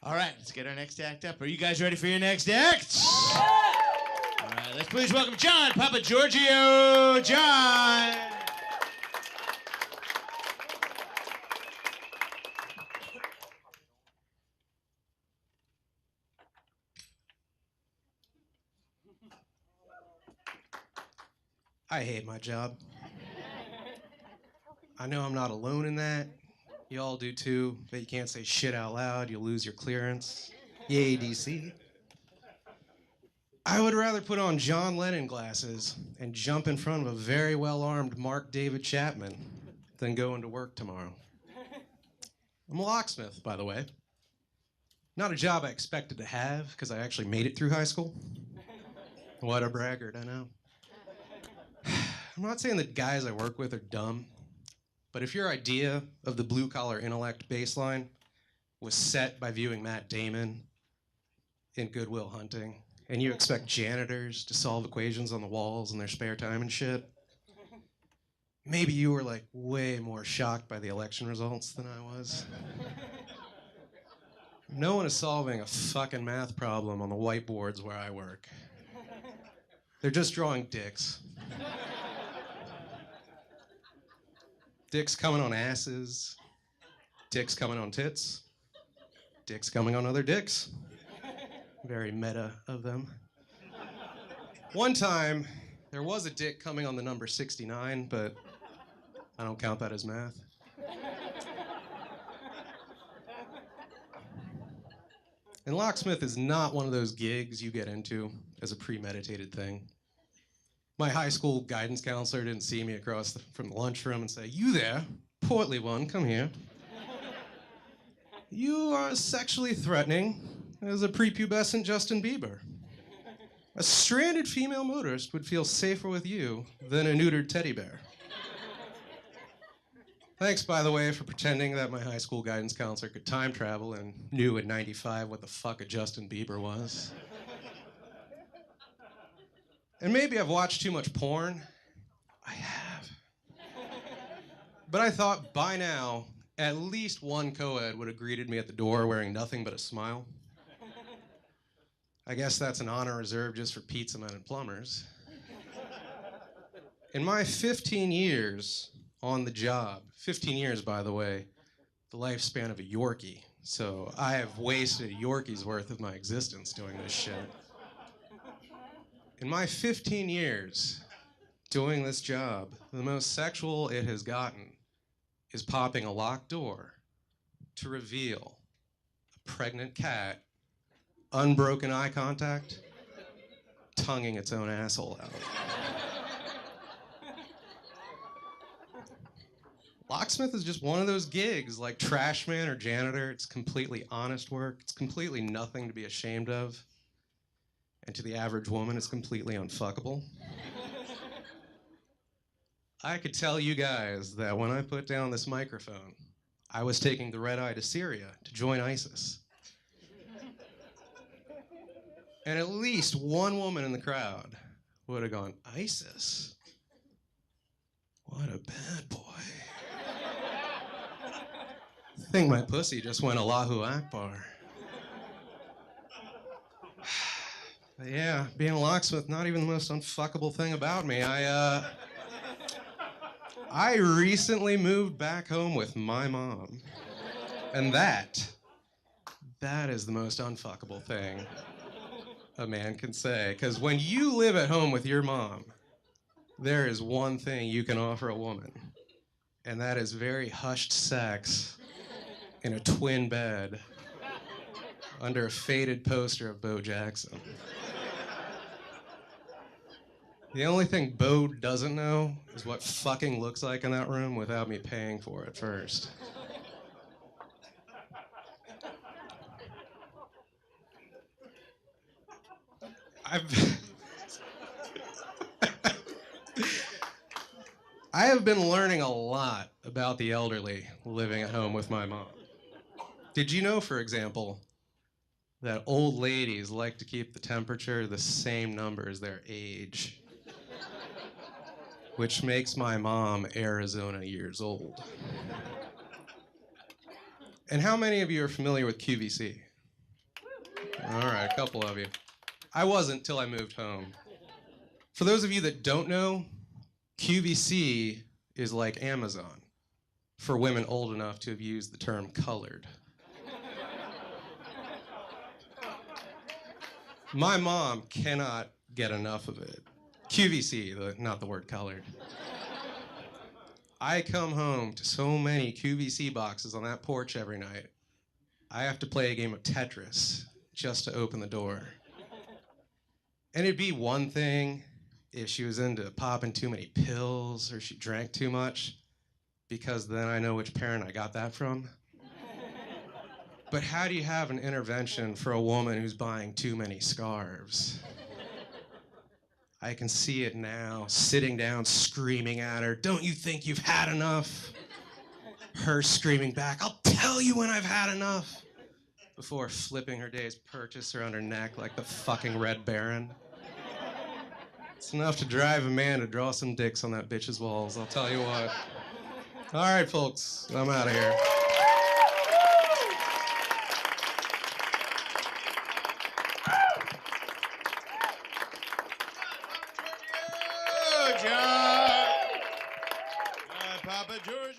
All right, let's get our next act up. Are you guys ready for your next act? All right, let's please welcome John Papageorgiou. John. I hate my job. I know I'm not alone in that. You all do too, but you can't say shit out loud. You'll lose your clearance. Yay, DC. I would rather put on John Lennon glasses and jump in front of a very well-armed Mark David Chapman than go into work tomorrow. I'm a locksmith, by the way. Not a job I expected to have, because I actually made it through high school. What a braggart, I know. I'm not saying that guys I work with are dumb, but if your idea of the blue-collar intellect baseline was set by viewing Matt Damon in Good Will Hunting, and you expect janitors to solve equations on the walls in their spare time and shit, maybe you were like way more shocked by the election results than I was. No one is solving a fucking math problem on the whiteboards where I work. They're just drawing dicks. Dicks coming on asses, dicks coming on tits, dicks coming on other dicks. Very meta of them. One time, there was a dick coming on the number 69, but I don't count that as math. And locksmith is not one of those gigs you get into as a premeditated thing. My high school guidance counselor didn't see me across from the lunchroom and say, "You there, portly one, come here. You are sexually threatening as a prepubescent Justin Bieber. A stranded female motorist would feel safer with you than a neutered teddy bear." Thanks, by the way, for pretending that my high school guidance counselor could time travel and knew at 95 what the fuck a Justin Bieber was. And maybe I've watched too much porn. I have. But I thought by now, at least one co-ed would have greeted me at the door wearing nothing but a smile. I guess that's an honor reserved just for pizza men and plumbers. In my 15 years on the job, 15 years, by the way, the lifespan of a Yorkie, so I have wasted a Yorkie's worth of my existence doing this shit. In my 15 years doing this job, the most sexual it has gotten is popping a locked door to reveal a pregnant cat, unbroken eye contact, tonguing its own asshole out. Locksmith is just one of those gigs like trashman or janitor. It's completely honest work. It's completely nothing to be ashamed of. And to the average woman, it's completely unfuckable. I could tell you guys that when I put down this microphone, I was taking the red eye to Syria to join ISIS. And at least one woman in the crowd would have gone, "ISIS? What a bad boy. I think my pussy just went Allahu Akbar." Yeah, being a locksmith, not even the most unfuckable thing about me. I recently moved back home with my mom. And that is the most unfuckable thing a man can say. Because when you live at home with your mom, there is one thing you can offer a woman. And that is very hushed sex in a twin bed under a faded poster of Bo Jackson. The only thing Bo doesn't know is what fucking looks like in that room without me paying for it first. I have been learning a lot about the elderly living at home with my mom. Did you know, for example, that old ladies like to keep the temperature the same number as their age? Which makes my mom Arizona years old. And how many of you are familiar with QVC? All right, a couple of you. I wasn't till I moved home. For those of you that don't know, QVC is like Amazon for women old enough to have used the term colored. My mom cannot get enough of it. QVC, not the word colored. I come home to so many QVC boxes on that porch every night. I have to play a game of Tetris just to open the door. And it'd be one thing if she was into popping too many pills or she drank too much, because then I know which parent I got that from. But how do you have an intervention for a woman who's buying too many scarves? I can see it now, sitting down, screaming at her, "Don't you think you've had enough?" Her screaming back, "I'll tell you when I've had enough," before flipping her day's purchase around her neck like the fucking Red Baron. It's enough to drive a man to draw some dicks on that bitch's walls, I'll tell you what. All right, folks, I'm out of here. John Papageorgiou.